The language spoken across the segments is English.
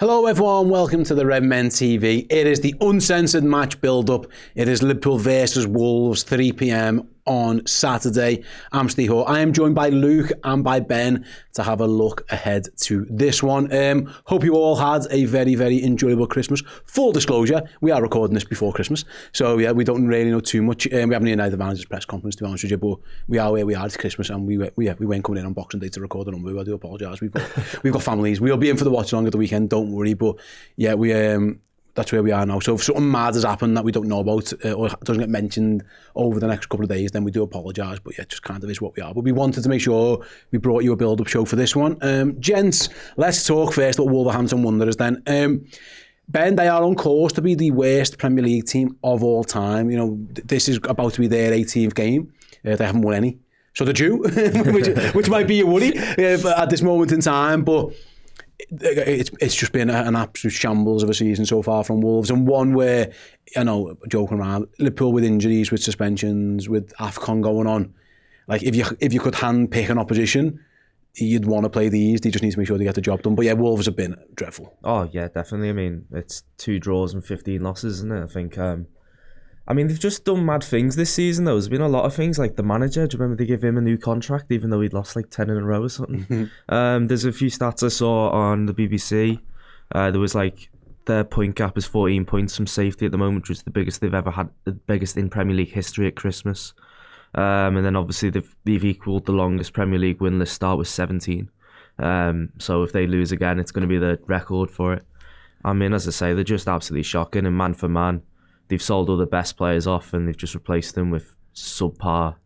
Hello everyone, welcome to the Redmen TV. It is the Uncensored Match Build Up. It is Liverpool versus Wolves, 3 p.m. on Saturday. I'm Steve Hall. I am joined by Luke and by Ben to have a look ahead to this one. Hope you all had a very, very enjoyable Christmas. Full disclosure, we are recording this before Christmas. So yeah, we don't really know too much. We haven't even had the manager's press conference, to be honest with you, but we are where we are. It's Christmas and we weren't coming in on Boxing Day to record the number. I do apologise. We've got families. We'll be in for the watch along at the weekend, don't worry. But yeah, that's where we are now. So if something mad has happened that we don't know about or doesn't get mentioned over the next couple of days, then we do apologise. But yeah, it just kind of is what we are. But we wanted to make sure we brought you a build-up show for this one. Gents, let's talk first about Wolverhampton Wanderers then. Ben, they are on course to be the worst Premier League team of all time. You know, this is about to be their 18th game. They haven't won any. So they're due, which might be a worry at this moment in time. But it's just been an absolute shambles of a season so far from Wolves, and one where, you know, joking around, Liverpool with injuries, with suspensions, with AFCON going on, like if you could hand pick an opposition, you'd want to play these. They just need to make sure they get the job done. But yeah, Wolves have been dreadful. Oh yeah, definitely. I mean, it's 2 draws and 15 losses, isn't it? I think. I mean, they've just done mad things this season, though. There's been a lot of things, like the manager. Do you remember they gave him a new contract, even though he'd lost like 10 in a row or something? There's a few stats I saw on the BBC. There was like their point gap is 14 points from safety at the moment, which is the biggest they've ever had, the biggest in Premier League history at Christmas. And then obviously they've equalled the longest Premier League winless start with 17. So if they lose again, it's going to be the record for it. I mean, as I say, they're just absolutely shocking, and man for man, they've sold all the best players off and they've just replaced them with subpar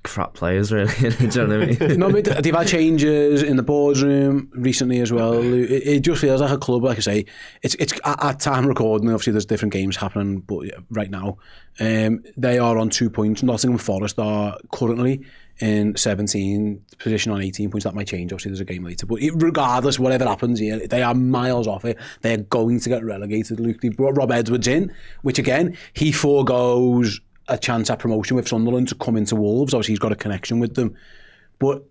crap players, really. Do you know what I mean? No, they've had changes in the boardroom recently as well. It just feels like a club, like I say, it's at time recording, obviously there's different games happening, but right now they are on 2 points. Nottingham Forest are currently in 17th position on 18 points. That might change, obviously there's a game later, but regardless, whatever happens here, they are miles off it. They're going to get relegated. Luke, they brought Rob Edwards in, which again, he foregoes a chance at promotion with Sunderland to come into Wolves. Obviously he's got a connection with them, but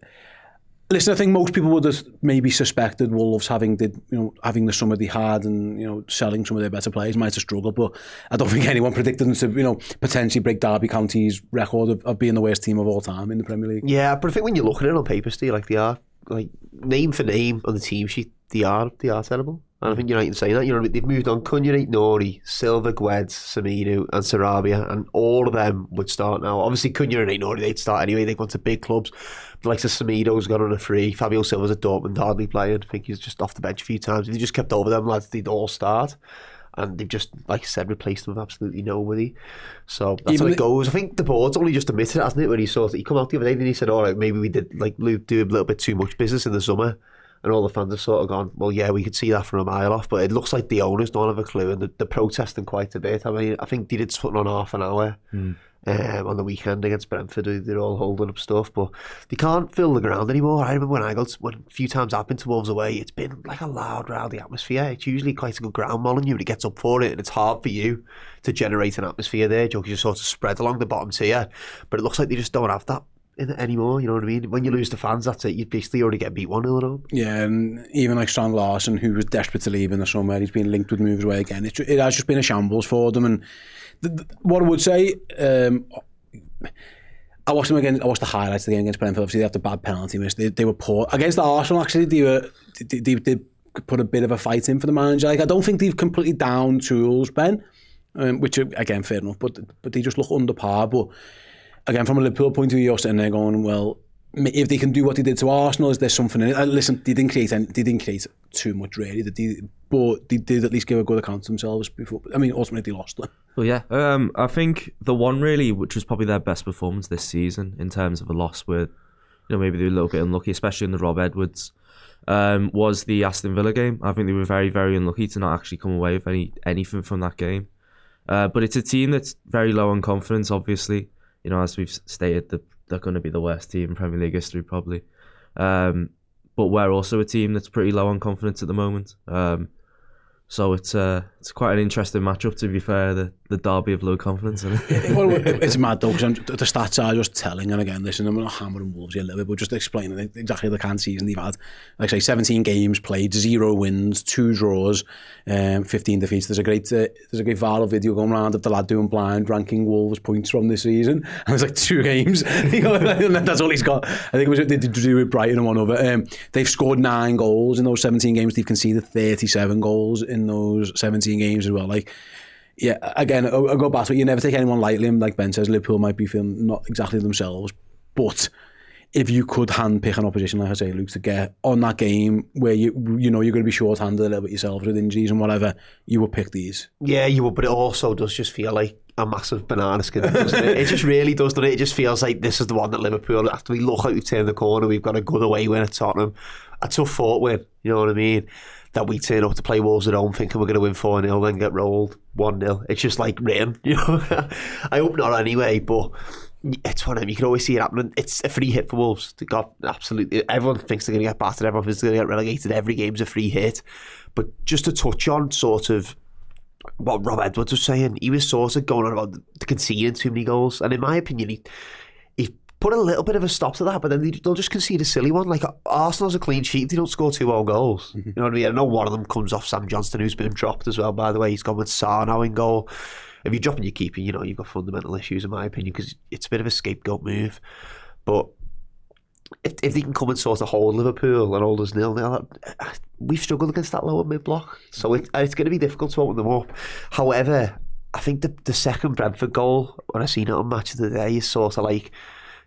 listen, I think most people would have maybe suspected Wolves having the summer they had and, you know, selling some of their better players might have struggled, but I don't think anyone predicted them to, you know, potentially break Derby County's record of being the worst team of all time in the Premier League. Yeah, but I think when you look at it on paper, Steve, like they are, like name for name on the team sheet, they are terrible. And I think you're right in saying that. You know, they've moved on Cunha, Nori, Silva, Guedes, Semedo and Sarabia, and all of them would start now. Obviously, Cunha and Nori, they'd start anyway. They've gone to big clubs. But like Semedo's gone on a free. Fabio Silva's at Dortmund, hardly playing. I think he's just off the bench a few times. If they just kept over them lads, they'd all start. And they've just, like I said, replaced them with absolutely nobody. So that's how it goes. I think the board's only just admitted it, hasn't it? When he saw that he come out the other day and he said, all right, maybe we did like do a little bit too much business in the summer. And all the fans have sort of gone, well, yeah, we could see that from a mile off. But it looks like the owners don't have a clue, and they're protesting quite a bit. I mean, I think they did something on half an hour on the weekend against Brentford. They're all holding up stuff, but they can't fill the ground anymore. I remember when a few times I've been to Wolves away, it's been like a loud, rowdy atmosphere. It's usually quite a good ground, Molyneux, when it gets up for it, and it's hard for you to generate an atmosphere there. Because you sort of spread along the bottom tier, but it looks like they just don't have that in it anymore, you know what I mean? When you lose the fans, that's it. You basically already get beat 1-0 at home. Yeah, and even like Strand Larson, who was desperate to leave in the summer, he's been linked with moves away again. It has just been a shambles for them. And what I would say, I watched them again. I watched the highlights of the game against Brentford. Obviously, they had the bad penalty miss. They were poor against the Arsenal. Actually, they put a bit of a fight in for the manager. Like, I don't think they've completely down tools, Ben, which again, fair enough. But they just look under par. But again, from a Liverpool point of view, you're sitting there going, well, if they can do what they did to Arsenal, is there something in it? Listen, they didn't create too much really, but they did at least give a good account of themselves before. I mean, ultimately they lost them. Well, yeah, I think the one really, which was probably their best performance this season in terms of a loss, where, you know, maybe they were a little bit unlucky, especially in the Rob Edwards, was the Aston Villa game. I think they were very, very unlucky to not actually come away with anything from that game. But it's a team that's very low on confidence, obviously. You know, as we've stated, they're going to be the worst team in Premier League history, probably. But we're also a team that's pretty low on confidence at the moment. So it's quite an interesting matchup, to be fair. The the derby of low confidence. Isn't it? Well, it's mad though, because the stats are just telling, and again, listen, I'm not hammering Wolves here a little bit, but just explaining exactly the kind of season they've had. Like I say, 17 games played, 0 wins, 2 draws, 15 defeats. There's a great viral video going around of the lad doing blind ranking Wolves points from this season, and it's like 2 games. That's all he's got. I think it was they did do with Brighton and one other. They've scored 9 goals in those 17 games. They've conceded 37 goals in those 17 games as well. Like, yeah, again, I'll go back to it. You never take anyone lightly, and like Ben says, Liverpool might be feeling not exactly themselves, but if you could handpick an opposition, like I say, Luke, to get on that game where you know you're going to be short-handed a little bit yourself with injuries and whatever, you would pick these. Yeah, you would, but it also does just feel like a massive banana skin, doesn't it? It just really does, doesn't it? It just feels like this is the one that Liverpool, after we look like we've turned the corner, we've got a good away win at Tottenham, a tough fought win, you know what I mean? That we turn up to play Wolves at home thinking we're going to win 4-0, then get rolled 1-0. It's just like written, you know? I hope not anyway, but it's one of them. You can always see it happening. It's a free hit for Wolves. They got absolutely, everyone thinks they're going to get battered, everyone thinks they're going to get relegated. Every game's a free hit. But just to touch on sort of what Rob Edwards was saying, he was sort of going on about the conceding too many goals, and in my opinion, he put a little bit of a stop to that, but then they'll just concede a silly one. Like, Arsenal's a clean sheet, they don't score 2 own goals. You know what I mean? I know one of them comes off Sam Johnston, who's been dropped as well, by the way. He's gone with Sarr now in goal. If you're dropping your keeper, you know you've got fundamental issues, in my opinion, because it's a bit of a scapegoat move. But if they can come and sort of hold Liverpool and hold us 0-0, we've struggled against that lower mid-block. So it's going to be difficult to open them up. However, I think the second Brentford goal, when I seen it on Match of the Day, is sort of like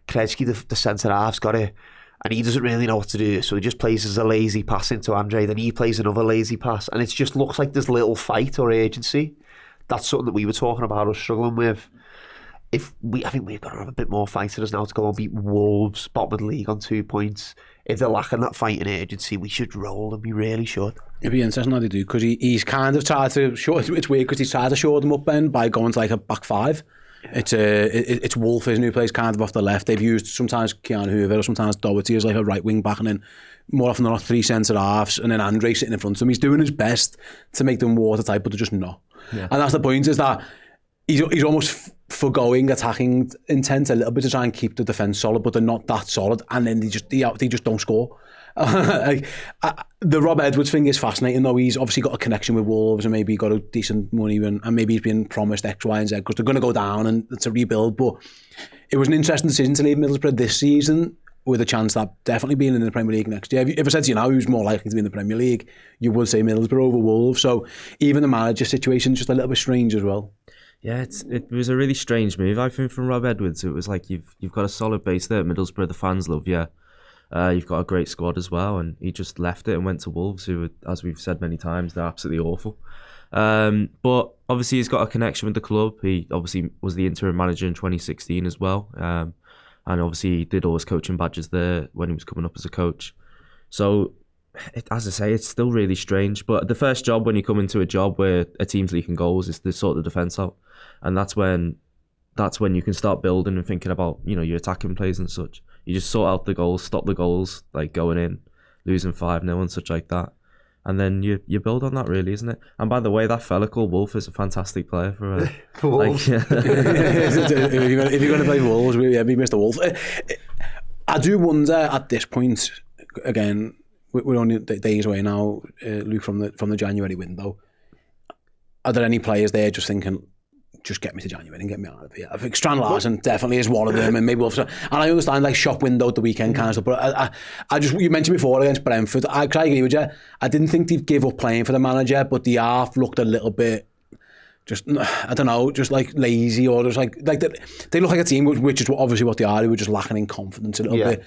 Krejci, the centre-half's got it, and he doesn't really know what to do, so he just plays as a lazy pass into Andre, then he plays another lazy pass, and it just looks like there's little fight or agency. That's something that we were talking about us struggling with. I think we've got to have a bit more fight in us now to go and beat Wolves, bottom of the league, on 2 points. If they're lacking that fight and agency, we should roll them. We really should. It'd be interesting how they do, because he's kind of tried to show, it's weird because he's tried to show them up, Ben, by going to like a back 5. It's Wolf, isn't he, who plays kind of off the left. They've used sometimes Keanu Hoover or sometimes Doherty as like a right wing back, and then more often than not 3 centre halves, and then Andre sitting in front of him. He's doing his best to make them watertight, but they're just not. Yeah. And that's the point, is that he's almost forgoing attacking intent a little bit to try and keep the defence solid, but they're not that solid, and then they just don't score. The Rob Edwards thing is fascinating, though. He's obviously got a connection with Wolves, and maybe got a decent money, and maybe he's been promised X, Y and Z, because they're going to go down and it's a rebuild. But it was an interesting decision to leave Middlesbrough this season, with a chance that definitely being in the Premier League next year. If I said to you now who's more likely to be in the Premier League, you would say Middlesbrough over Wolves. So even the manager situation is just a little bit strange as well. Yeah, it was a really strange move, I think, from Rob Edwards. It was like, you've got a solid base there at Middlesbrough, the fans love you. You've got a great squad as well, and he just left it and went to Wolves, who, as we've said many times, they're absolutely awful. But obviously he's got a connection with the club. He obviously was the interim manager in 2016 as well, and obviously he did all his coaching badges there when he was coming up as a coach. So, as I say, it's still really strange. But the first job, when you come into a job where a team's leaking goals, is to sort the defence out, and that's when you can start building and thinking about, you know, your attacking plays and such. You just sort out the goals, stop the goals, like going in, losing 5-0 and such like that. And then you build on that, really, isn't it? And by the way, that fella called Wolf is a fantastic player for Wolves. Like, yeah. If you're going to play Wolves, be Mr. Wolf. I do wonder at this point, again, we're only days away now, Luke, from the January window. Are there any players there just thinking, just get me to January and get me out of here? I think Strand Larsen definitely is one of them, and maybe and I understand like shop window at the weekend kind of stuff, but I just, you mentioned before against Brentford, I agree with you. I didn't think they'd give up playing for the manager, but the half looked a little bit just, I don't know, just like lazy, or just like they look like a team which is obviously what they are. They were just lacking in confidence a little bit.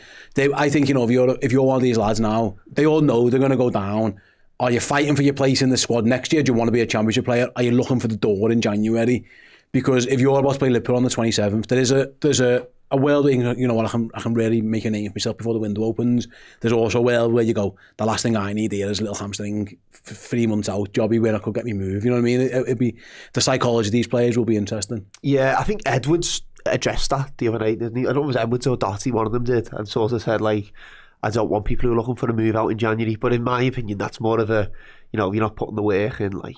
I think, you know, if you're one of these lads now, they all know they're going to go down. Are you fighting for your place in the squad next year? Do you want to be a championship player? Are you looking for the door in January? Because if you're about to play Liverpool on the 27th, there's a world where you know what, I can really make a name for myself before the window opens. There's also a world where you go, the last thing I need here is a little hamstring 3 months out jobby where I could get me move. You know what I mean? It'd be, the psychology of these players will be interesting. Yeah, I think Edwards addressed that the other night, didn't he? I don't know if it was Edwards or Doherty, one of them did, and sort of said, like, I don't want people who are looking for a move out in January. But in my opinion, that's more of a, you know, you're not putting the work in, like,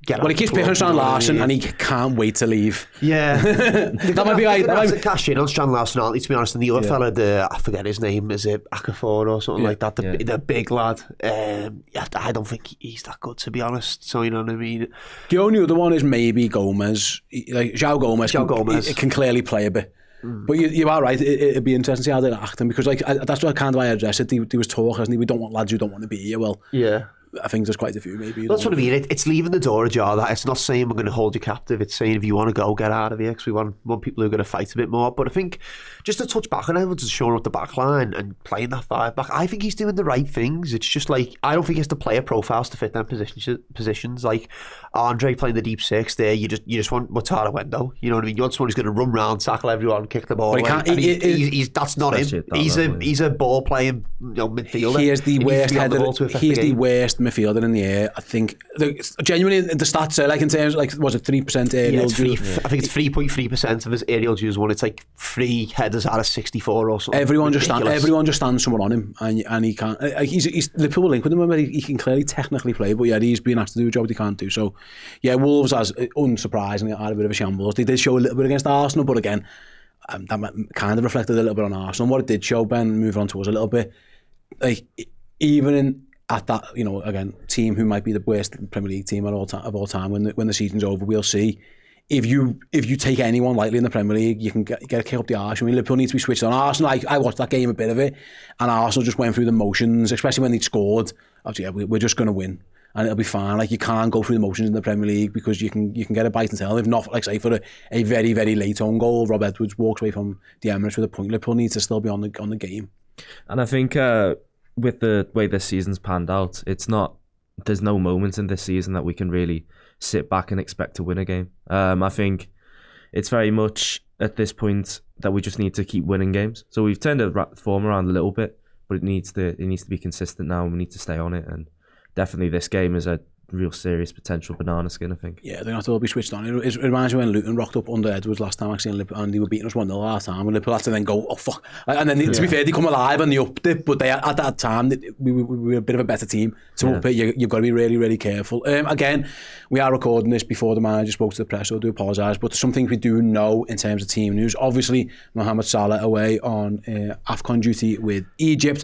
get Well, he keeps picking on Strand Larson and he can't wait to leave. Yeah. That might be right. They're going to cash in on Strand Larson, aren't they, to be honest? And the other fella, I forget his name, is it Akafor or something like that? The big lad. I don't think he's that good, to be honest. So, you know what I mean? The only other one is maybe Gomez. Like, João Gomez. It can clearly play a bit. But you are right, it'd be interesting to see how they're acting, because like that's what kind of I addressed it. There was talk, hasn't he? We don't want lads who don't want to be here. Well, yeah, I think there's quite a few maybe. That's what I mean. It's leaving the door ajar. That it's not saying we're going to hold you captive. It's saying if you want to go, get out of here, because we want people who are going to fight a bit more. But I think just to touch back on everyone's showing up the back line and playing that 5 back, I think he's doing the right things. It's just like, I don't think he has to player profiles to fit them positions. Like Andre playing the deep 6 there, you just want Wataru Wendo. You know what I mean? You want someone who's going to run round, tackle everyone, kick the ball away. He's that's not him. He's a ball playing midfielder. He is the worst header. He's the worst midfielder in the air. I think genuinely the stats are like, in terms of, like, was it 3% aerial duels? I think it's 3.3% of his aerial duels won. It's like 3 headers out of 64 or something. Everyone just stands someone on him, and he can't. He's Liverpool link with him. He can clearly technically play, but yeah, he's being asked to do a job that he can't do. So yeah, Wolves, as unsurprisingly, are a bit of a shambles. They did show a little bit against Arsenal, but again, that kind of reflected a little bit on Arsenal. What it did show, Ben, moving on to us a little bit, like even at that, you know, again, team who might be the worst Premier League team of all time when the season's over, we'll see. If you take anyone lightly in the Premier League, you can get a kick up the arse. I mean, Liverpool needs to be switched on. Arsenal, I watched that game, a bit of it, and Arsenal just went through the motions, especially when they scored. Obviously, yeah, we're just going to win, and it'll be fine. Like, you can't go through the motions in the Premier League, because you can get a bite and tail. If not, like, say, for a very, very late own goal, Rob Edwards walks away from the Emirates with a point. Liverpool needs to still be on the game. And I think with the way this season's panned out, there's no moment in this season that we can really sit back and expect to win a game. I think it's very much at this point that we just need to keep winning games. So we've turned the form around a little bit, but it needs to be consistent now, and we need to stay on it. And definitely this game is a real serious potential banana skin, I think. Yeah, they're going to have to all be switched on. It reminds me when Luton rocked up under Edwards last time, actually, and they were beating us 1-0 last time, and Liverpool had to then go, oh fuck. And then, to be fair, they come alive and they upped it, but at that time, we were a bit of a better team. So up it, you've got to be really, really careful. Again, we are recording this before the manager spoke to the press, so I do apologise, but some things we do know in terms of team news. Obviously, Mohamed Salah away on AFCON duty with Egypt.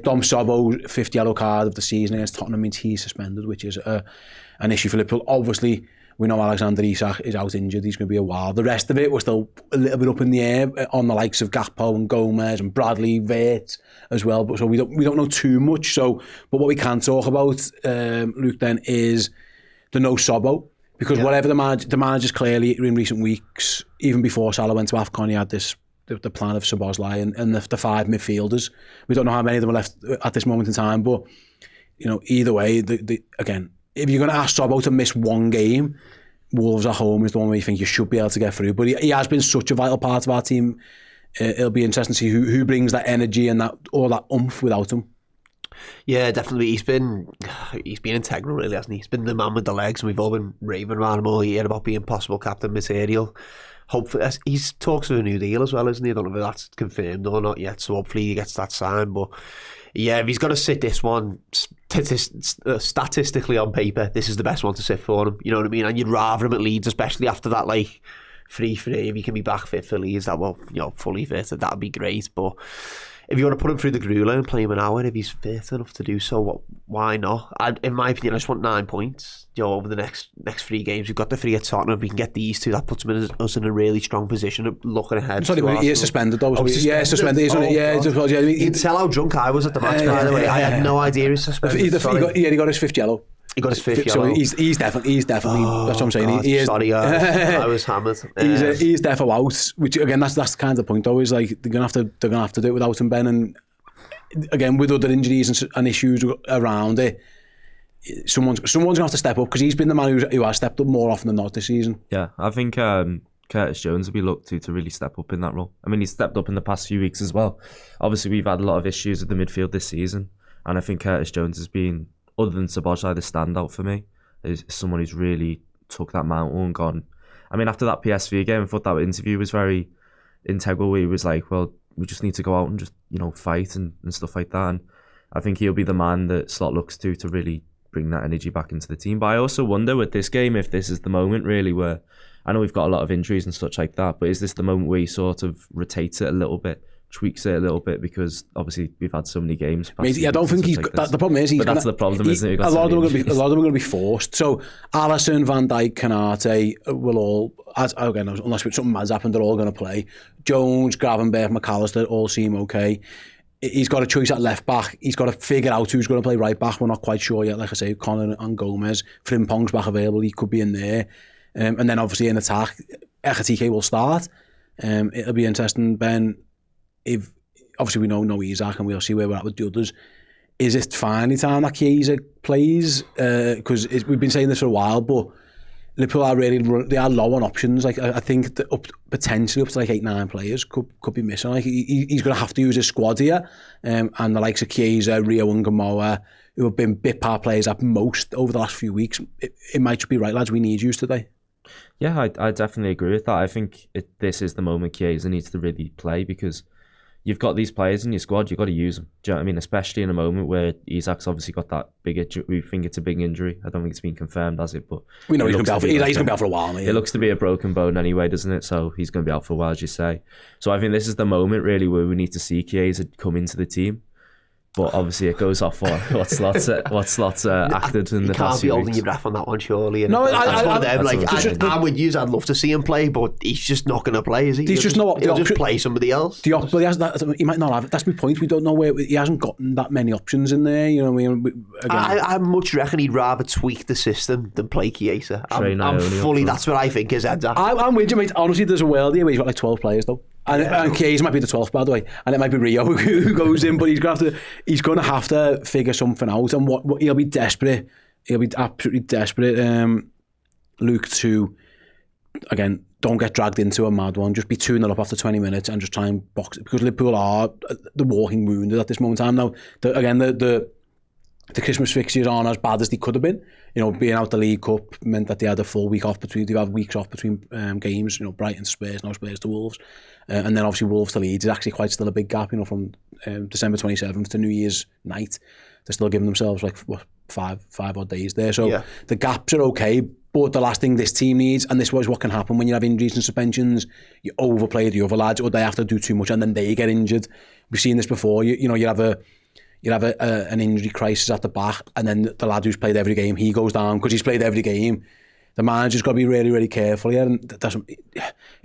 Dom Sobo's 5th yellow card of the season against Tottenham means he's suspended, which is an issue for Liverpool. Obviously, we know Alexander Isak is out injured. He's going to be a while. The rest of it, we're still a little bit up in the air on the likes of Gakpo and Gomez and Bradley, Vert as well. But so we don't know too much. So, but what we can talk about, Luke, then, is the no Sobo. Because whatever the manager's clearly in recent weeks, even before Salah went to AFCON, he had the plan of Szoboszlai and the 5 midfielders. We don't know how many of them are left at this moment in time, but you know, either way, again, if you're going to ask Sobo to miss one game, Wolves at home is the one where you think you should be able to get through. But he has been such a vital part of our team. It'll be interesting to see who brings that energy and all that oomph without him. Yeah, definitely. He's been integral, really, hasn't he? He's been the man with the legs, and we've all been raving around him all year about being possible captain material. Hopefully, he's talks of a new deal as well, isn't he? I don't know if that's confirmed or not yet, so hopefully he gets that signed. But yeah, if he's got to sit this one, statistically on paper, this is the best one to sit for him. You know what I mean? And you'd rather him at Leeds, especially after that, like, free. If he can be back fit for Leeds, fully fit, that'd be great. But if you want to put him through the grueler and play him an hour, if he's fit enough to do so, why not? In my opinion, I just want 9 points. Over the next 3 games, we've got the 3 at Tottenham. If we can get these 2, that puts us in a really strong position looking ahead. Sorry, he is suspended though. Yeah, suspended. You can tell how drunk I was at the match, by the way. I had no idea he was suspended. He got his 5th yellow. He got his 5th yellow. So he's definitely. That's what I'm saying. God, sorry, I was hammered. He's defo out. Which again, that's the kind of point though. Is like they're gonna have to do it without him, Ben. And again, with other injuries and issues around it, someone's gonna have to step up, because he's been the man who has stepped up more often than not this season. Yeah, I think Curtis Jones will be looked to really step up in that role. I mean, he's stepped up in the past few weeks as well. Obviously, we've had a lot of issues with the midfield this season, and I think Curtis Jones has been, other than Szoboszlai, the standout for me. Is someone who's really took that mantle and gone. I mean, after that PSV game, I thought that interview was very integral, where he was like, well, we just need to go out and just, fight and stuff like that. And I think he'll be the man that Slot looks to really bring that energy back into the team. But I also wonder with this game if this is the moment really where, I know we've got a lot of injuries and such like that, but is this the moment where he sort of rotates it a little bit, tweaks it a little bit, because obviously we've had so many games. I don't think he's. Like the problem is that's the problem, isn't it? A lot of them are going to be forced. So Alisson, Van Dijk, Kanate will all, again, unless something bad's happened, they're all going to play. Jones, Gravenberch, McAllister all seem okay. He's got a choice at left back. He's got to figure out who's going to play right back. We're not quite sure yet. Like I say, Connor and Gomez. Frimpong's back available. He could be in there. And then obviously in attack, Ekatike will start. It'll be interesting, Ben, if obviously we know no Isaac and we'll see where we're at with the others. Is it finally time that Chiesa plays? Because we've been saying this for a while, but Liverpool are they are low on options. Like I think potentially up to like 8-9 players could be missing. Like he's going to have to use his squad here, and the likes of Chiesa, Rio and Gamoa, who have been bit part players at most over the last few weeks. It might just be right, lads. We need you today. Yeah, I definitely agree with that. I think this is the moment Chiesa needs to really play, because you've got these players in your squad, you've got to use them. Do you know what I mean? Especially in a moment where Isak's obviously got that big injury. We think it's a big injury. I don't think it's been confirmed, has it? But we know he's going to be out for a while. Mate. It looks to be a broken bone anyway, doesn't it? So he's going to be out for a while, as you say. So I think this is the moment really where we need to see Chiesa come into the team. But obviously it goes off what slots acted in the past few weeks. You can't be holding your breath on that one, surely. No, that's one of them. I would use. I'd love to see him play, but he's just not going to play, is he? He'll just play somebody else. He might not have it. That's my point. We don't know where he hasn't gotten that many options in there. You know what I mean? I much reckon he'd rather tweak the system than play Chiesa. I'm fully. That's what I think his head's at. I'm with you, mate. Honestly, there's a world here where he's got like 12 players though. And Chiesa might be the 12th, by the way, and it might be Rio who goes in, but he's going to have to figure something out, and what he'll be desperate. He'll be absolutely desperate, Luke, to again don't get dragged into a mad one. Just be 2-0 up after 20 minutes and just try and box it, because Liverpool are the walking wounded at this moment in time. Now, the Christmas fixtures aren't as bad as they could have been. You know, being out the League Cup meant that they had a full week off between. They have weeks off between games. You know, Brighton to Spurs, now Spurs to Wolves, and then obviously Wolves to Leeds is actually quite still a big gap. You know, from December 27th to New Year's night, they're still giving themselves like five odd days there. So the gaps are okay. But the last thing this team needs, and this was what can happen when you have injuries and suspensions, you overplay the other lads, or they have to do too much and then they get injured. We've seen this before. You have an injury crisis at the back, and then the lad who's played every game, he goes down because he's played every game. The manager's got to be really, really careful here. And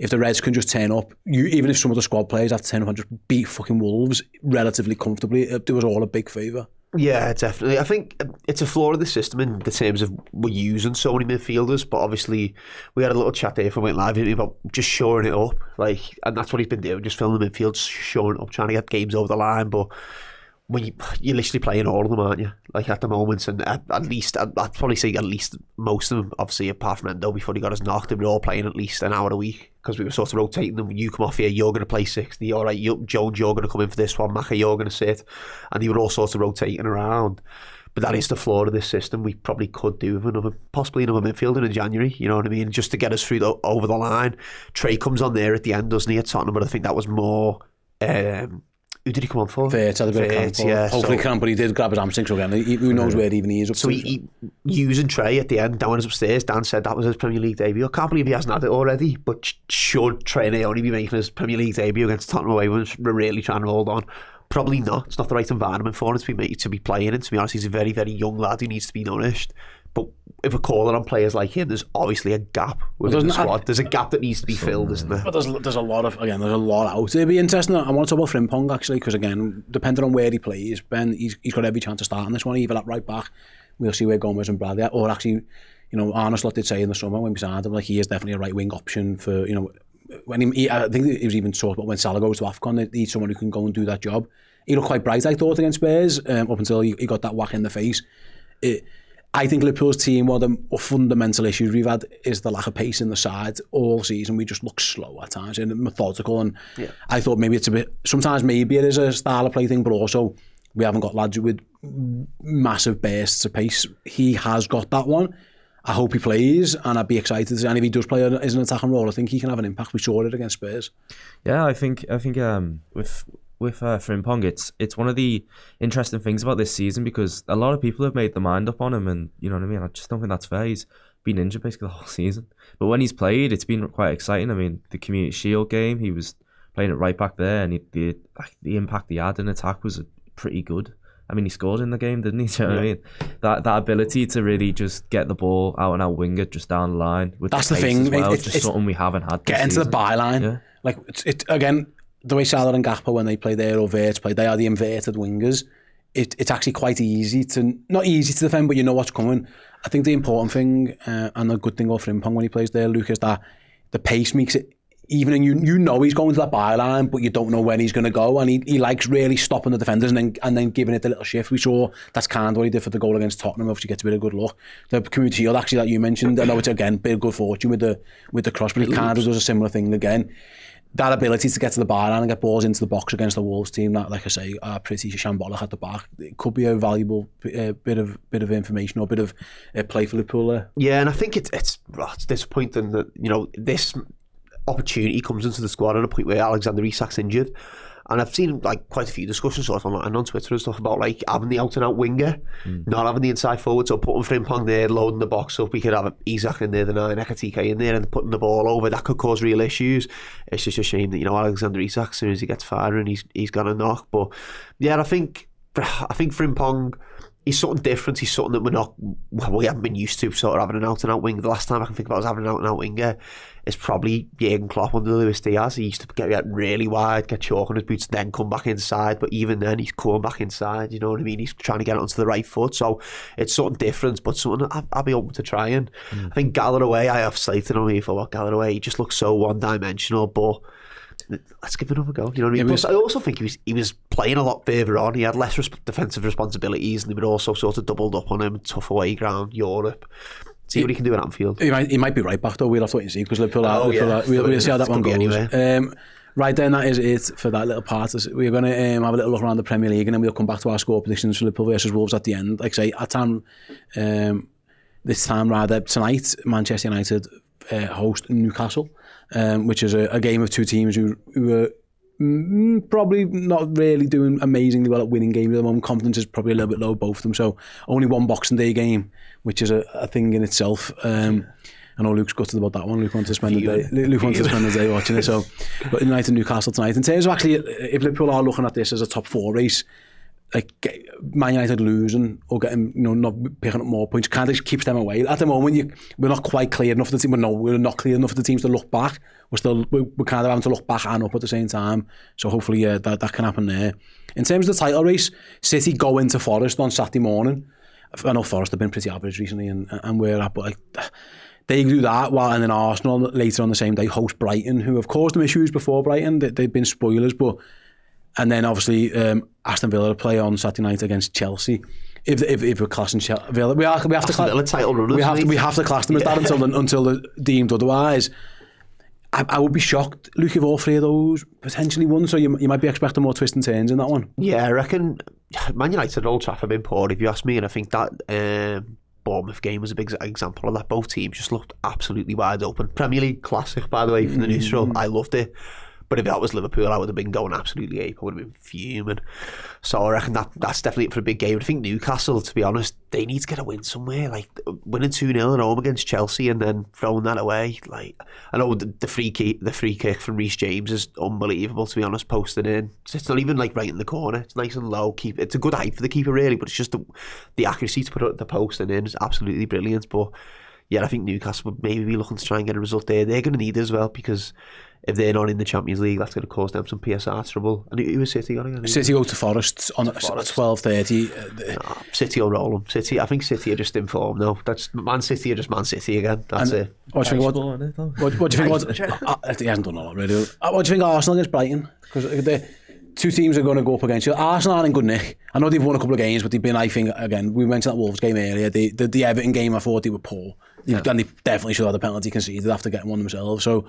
if the Reds can just turn up, even if some of the squad players have to turn up and just beat fucking Wolves relatively comfortably, it do us all a big favour. Yeah, definitely. I think it's a flaw of the system in the terms of we're using so many midfielders, but obviously we had a little chat there if we went live about just shoring it up, and that's what he's been doing, just filling the midfield, shoring it up, trying to get games over the line, but when you're literally playing all of them, aren't you? Like at the moment, and at least I'd probably say at least most of them, obviously apart from Endo before he got us knocked, they were all playing at least an hour a week because we were sort of rotating them. You come off here, you're going to play 60. All right, Jones, you're going to come in for this one. Maka, you're going to sit, and they were all sort of rotating around. But that is the flaw of this system. We probably could do with possibly another midfielder in January. You know what I mean? Just to get us through over the line. Trey comes on there at the end, doesn't he? At Tottenham, but I think that was more. Who did he come on for? Hopefully but he did grab his hamstring again. Who knows where even he is up to. So he using Trey at the end, down his upstairs. Dan said that was his Premier League debut. I can't believe he hasn't had it already, but should Trey only be making his Premier League debut against Tottenham away when we're really trying to hold on? Probably not. It's not the right environment for him to be playing in. To be honest, he's a very, very young lad who needs to be nourished. But if we're calling on players like him, there's obviously a gap within the squad. There's a gap that needs to be filled, isn't there? But there's a lot out. It'd be interesting. I want to talk about Frimpong actually, because again, depending on where he plays, Ben, he's got every chance to start on this one, either at right back. We'll see where Gomez and Bradley are, or actually, you know, Arne Slot did say in the summer when we signed him, like he is definitely a right wing option for, you know, when I think it was even talked about when Salah goes to AFCON, they need someone who can go and do that job. He looked quite bright, I thought, against Spurs, up until he got that whack in the face. I think Liverpool's team, one of the fundamental issues we've had is the lack of pace in the side all season. We just look slow at times and methodical. And I thought maybe it's a bit, sometimes maybe it is a style of play thing, but also we haven't got lads with massive bursts of pace. He has got that one. I hope he plays, and I'd be excited. And if he does play as an attacking role, I think he can have an impact. We saw it against Spurs. Yeah, I think with Frimpong, it's one of the interesting things about this season because a lot of people have made their mind up on him, and you know what I mean. I just don't think that's fair. He's been injured basically the whole season, but when he's played, it's been quite exciting. I mean, the Community Shield game, he was playing it right back there, and the impact he had in attack was pretty good. I mean, he scored in the game, didn't he? Do you know what I mean? That ability to really just get the ball out and out winger just down the line. With That's the thing. As well, it's just something we haven't had. Get into the byline. Yeah. Like, it's again, the way Salah and Gakpo, when they play their Verts play, they are the inverted wingers. It's actually quite easy not easy to defend, but you know what's coming. I think the important thing, and the good thing of Frimpong when he plays there, Luke, is that the pace makes it, even in you know he's going to that byline, but you don't know when he's going to go, and he likes really stopping the defenders and then giving it the little shift. We saw that's kind of what he did for the goal against Tottenham. Obviously gets a bit of good luck. The Community Shield actually that you mentioned, I know it's again bit of good fortune with the cross, but he kind of does a similar thing again. That ability to get to the byline and get balls into the box against the Wolves team that, like I say, are pretty shambolic at the back. It could be a valuable bit of information or bit of play for Liverpool there. Yeah, and I think it's disappointing that this opportunity comes into the squad at a point where Alexander Isak's injured, and I've seen like quite a few discussions sort of online on Twitter and stuff about like having the out and out winger, not having the inside forward, so putting Frimpong there, loading the box up. We could have Isak in there, the 9, Ekatike in there, and putting the ball over. That could cause real issues. It's just a shame that Alexander Isak, as soon as he gets firing, he's got a knock. But yeah, I think Frimpong, he's something different. He's something that we haven't been used to, sort of having an out and out winger. The last time I can think about us having an out and out winger is probably Jurgen Klopp under Luis Diaz. He used to get really wide, get chalk on his boots, then come back inside. But even then, he's coming back inside. You know what I mean? He's trying to get it onto the right foot. So it's something different, but something I'll be open to trying. I think Gallagher away, I have slated on me for what Gallagher away. He just looks so one-dimensional, but let's give it another go. You know what I mean? Plus, I also think he was playing a lot further on. He had less defensive responsibilities, and they were also sort of doubled up on him. Tough away ground, Europe. See what he can do at Anfield. He might be right back though. We'll have to wait and see because Liverpool. We'll see how that one goes. Right then, that is it for that little part. We're going to have a little look around the Premier League, and then we'll come back to our score predictions for Liverpool versus Wolves at the end. Like I say, this time tonight, Manchester United host Newcastle, which is a game of two teams who are probably not really doing amazingly well at winning games at the moment. Confidence is probably a little bit low, both of them. So only one Boxing Day game, which is a thing in itself. I know Luke's gutted about that one. Luke wants to spend the day. Luke wants to spend the day watching it. So, but United Newcastle tonight. In terms of actually, if Liverpool are looking at this as a top 4 race, like Man United losing or getting, not picking up more points kind of keeps them away. At the moment, we're not quite clear enough for the team. We're not clear enough for the teams to look back. We're kind of having to look back and up at the same time. So hopefully, that can happen there. In terms of the title race, City go into Forest on Saturday morning. I know Forest have been pretty average recently, and we're at, but they do that and then Arsenal later on the same day host Brighton, who have caused them issues before Brighton. They've been spoilers, and then obviously Aston Villa play on Saturday night against Chelsea. If we're classing Villa, we have to class title runners. We have to class them as that until they're deemed otherwise. I would be shocked, Luke, if all 3 of those potentially won. So you might be expecting more twists and turns in that one. Yeah, I reckon Man United at Old Trafford have been poor, if you ask me, and I think that Bournemouth game was a big example of that. Both teams just looked absolutely wide open. Premier League classic, by the way, from the neutral. I loved it. But if that was Liverpool, I would have been going absolutely ape. I would have been fuming. So I reckon that's definitely it for a big game. I think Newcastle, to be honest, they need to get a win somewhere. Like winning 2-0 at home against Chelsea and then throwing that away. Like I know the free kick from Reece James is unbelievable, to be honest, posting in. It's not even like right in the corner. It's nice and low. It's a good height for the keeper, really, but it's just the accuracy to put it at the post and in is absolutely brilliant. But yeah, I think Newcastle would maybe be looking to try and get a result there. They're going to need it as well, because if they're not in the Champions League, that's going to cause them some PSR trouble. And who was City going? City go to Forest at 12:30. City will roll them. I think City are just in form now. That's Man City are just Man City again. That's it. What do you think? What do you think? He hasn't done a lot really. What do you think of Arsenal against Brighton? Because the 2 teams are going to go up against you. Arsenal are in good nick. I know they've won a couple of games, but they've been, I think, again, we mentioned that Wolves game earlier. The Everton game, I thought they were poor. Yeah. And they definitely should have the penalty conceded after getting one themselves. So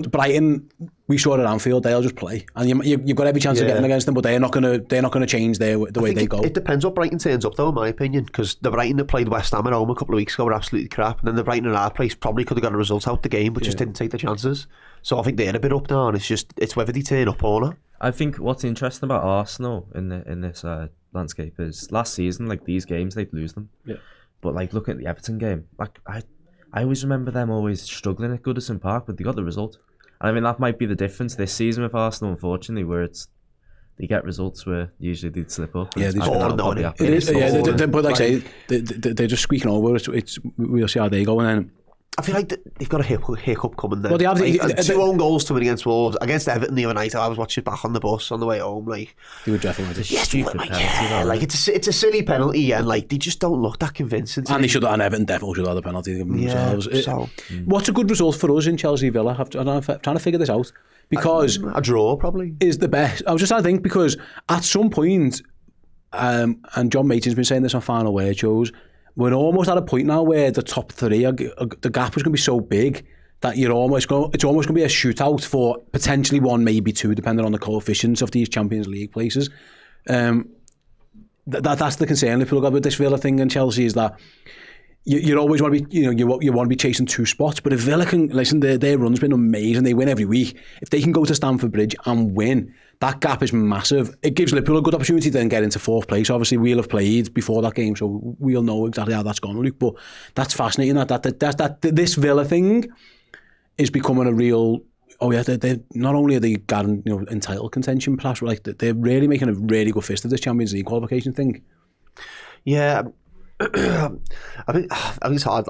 Brighton, we saw it at Anfield, they'll just play, and you've got every chance of getting against them, but they're not going to change the way they go. It depends what Brighton turns up, though, in my opinion, because the Brighton that played West Ham at home a couple of weeks ago were absolutely crap, and then the Brighton at our place probably could have got a result out the game, but just didn't take the chances. So I think they're a bit up now, and it's whether they turn up or not. I think what's interesting about Arsenal in this landscape is last season, like these games, they'd lose them. Yeah. But like looking at the Everton game, like I always remember them always struggling at Goodison Park, but they got the result. And I mean that might be the difference this season with Arsenal, unfortunately, where they get results where usually they'd slip up. Yeah, they it is. Yeah, but like I say, they're just squeaking over. We'll see how they go, and then I feel like they've got a hiccup coming there. Well, they have like, 2 own goals to win against Wolves. Against Everton the other night, I was watching back on the bus on the way home. Like, they were dreadful. It's a silly penalty, and like they just don't look that convincing. And they should have, and Everton definitely should have had a penalty themselves. What's a good result for us in Chelsea Villa? I'm trying to figure this out because a draw probably is the best. I was just trying to think because at some point, and John Maton's been saying this on Final Word shows. We're almost at a point now where the top 3, the gap is going to be so big that it's almost going to be a shootout for potentially 1, maybe 2, depending on the coefficients of these Champions League places. That's the concern Liverpool got with this Villa thing in Chelsea is that you always want to be, you want to be chasing 2 spots. But if Villa can listen, their run's been amazing. They win every week. If they can go to Stamford Bridge and win, that gap is massive. It gives Liverpool a good opportunity to then get into 4th place. Obviously, we'll have played before that game, so we'll know exactly how that's gone, Luke. But that's fascinating. That this Villa thing is becoming a real. Oh yeah, they not only are they getting in title contention, perhaps, but like they're really making a really good fist of this Champions League qualification thing. Yeah, I think it's hard.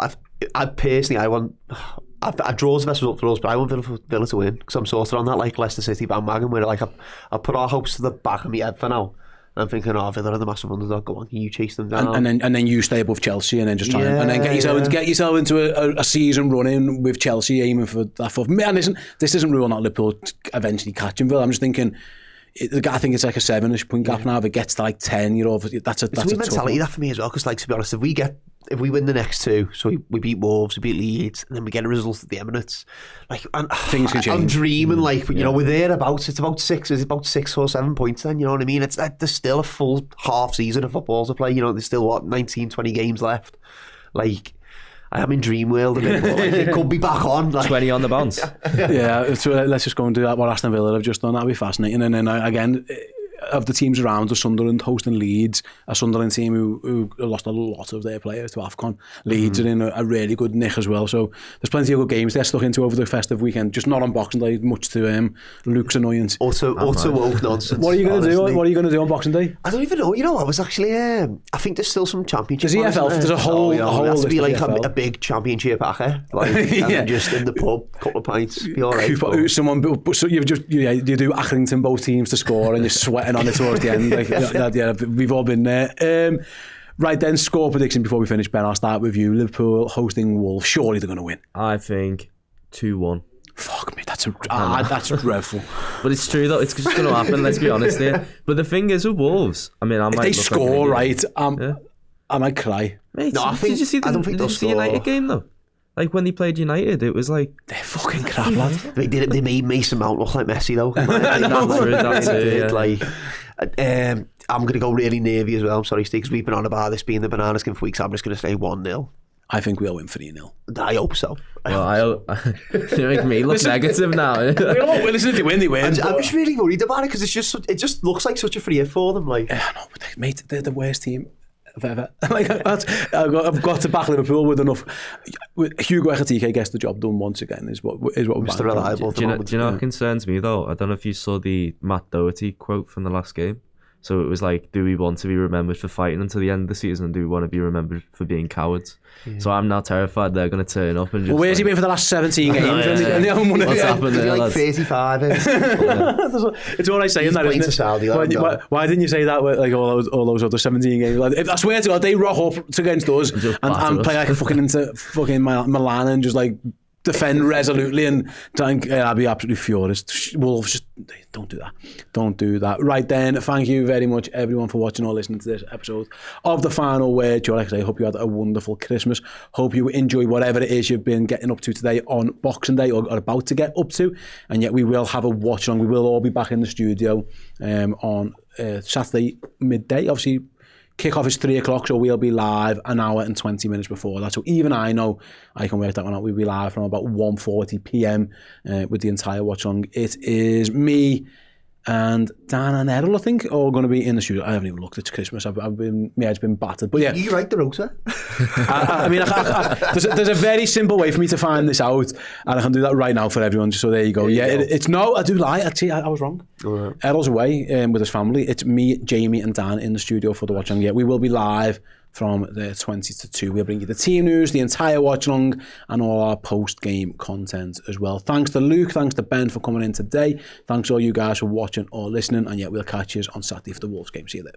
I personally, I draws the best result for us, but I want Villa to win because I'm sort of on that like Leicester City bandwagon where like I put our hopes to the back of my head for now. And I'm thinking, Villa are the massive underdog. Go on, you chase them down, and then you stay above Chelsea, and then just try and then get yourself into a season running with Chelsea aiming for that. Man, this isn't ruling out Liverpool eventually catching Villa. I'm just thinking. I think it's like a 7-ish point gap now. If it gets to like 10, that's a mentality that for me as well. Because like to be honest, if we win the next 2, so we beat Wolves, we beat Leeds, and then we get a result at the Emirates, like things can change. I'm dreaming like we're thereabouts. It's about 6 or 7 points. Then you know what I mean. It's there's still a full half season of football to play. There's still 19, 20 games left. Like. I am in dream world a bit, but like, it could be back on. Like. 20 on the bounce. Yeah, so let's just go and do that. What Aston Villa have just done, that'll be fascinating. And then again, of the teams around us, Sunderland hosting Leeds, a Sunderland team who lost a lot of their players to AFCON. Leeds are in a really good nick as well. So there's plenty of good games they're stuck into over the festive weekend. Just not on Boxing Day, much to Luke's annoyance. Utter woke nonsense. What are you going to do? What are you going to do on Boxing Day? I don't even know. I was actually. I think there's still some championship. There's EFL. There's a whole. It has to be like a big championship acca, like and just in the pub, couple of pints, be all right. So you do Accrington both teams to score, and you're sweating on it towards the end. We've all been there. Right then, score prediction before we finish, Ben. I'll start with you. Liverpool hosting Wolves. Surely they're going to win. I think 2-1. Fuck me, that's dreadful. But it's true though. It's just going to happen. Let's be honest here. But the thing is with Wolves, I mean, if they score right, I might cry. Mate, did you see the United game though? Like when they played United, it was like they're fucking crap, lad. They made Mason Mount look like Messi though. I'm going to go really navy as well. I'm sorry, Steve, because we've been on about this being the banana skin for weeks. I'm just going to say 1-0. I think we'll win 3-0. I hope so. You make me look negative now. Listen, if they win, they win. I'm just really worried about it because it just looks like such a free hit for them. Like, yeah, no, but mate, they're the worst team ever. I've got to back Liverpool with enough. Hugo Ekitike gets the job done once again. Is what Mr. Reliable. Do you know what concerns me though? I don't know if you saw the Matt Doherty quote from the last game. So it was like, do we want to be remembered for fighting until the end of the season, and do we want to be remembered for being cowards? Yeah. So I'm now terrified they're going to turn up and just. Well, where's he been for the last 17 games? And they haven't won it. What's happened there? Like 35. It's all I say in that, isn't it? Saudi, why didn't you say that with like all those other 17 games? Like, if I swear to God, they rock up against us and play like fucking Milan and just like defend resolutely and I'd be absolutely furious. Wolves, just don't do that. Right then, thank you very much everyone for watching or listening to this episode of The Final Word. I hope you had a wonderful Christmas. Hope you enjoy whatever it is you've been getting up to today on Boxing Day or about to get up to, and yet we will have a watch along. We will all be back in the studio on Saturday midday. Obviously kick-off is 3 o'clock, so we'll be live an hour and 20 minutes before that. So even I know I can work that one out. We'll be live from about 1:40 p.m. With the entire watch-along. It is me and Dan and Errol, I think, are going to be in the studio. I haven't even looked. It's Christmas. I've been, my head's been battered. But yeah, You write the rota. there's a very simple way for me to find this out, and I can do that right now for everyone. So there you go. It's no, I do lie. Actually, I was wrong. Right. Errol's away with his family. It's me, Jamie, and Dan in the studio for the watch along. Yeah, we will be live from the 20 to 2. We'll bring you the team news, the entire watch along, and all our post-game content as well. Thanks to Luke, thanks to Ben for coming in today. Thanks all you guys for watching or listening, and yeah, we'll catch you on Saturday for the Wolves game. See you there.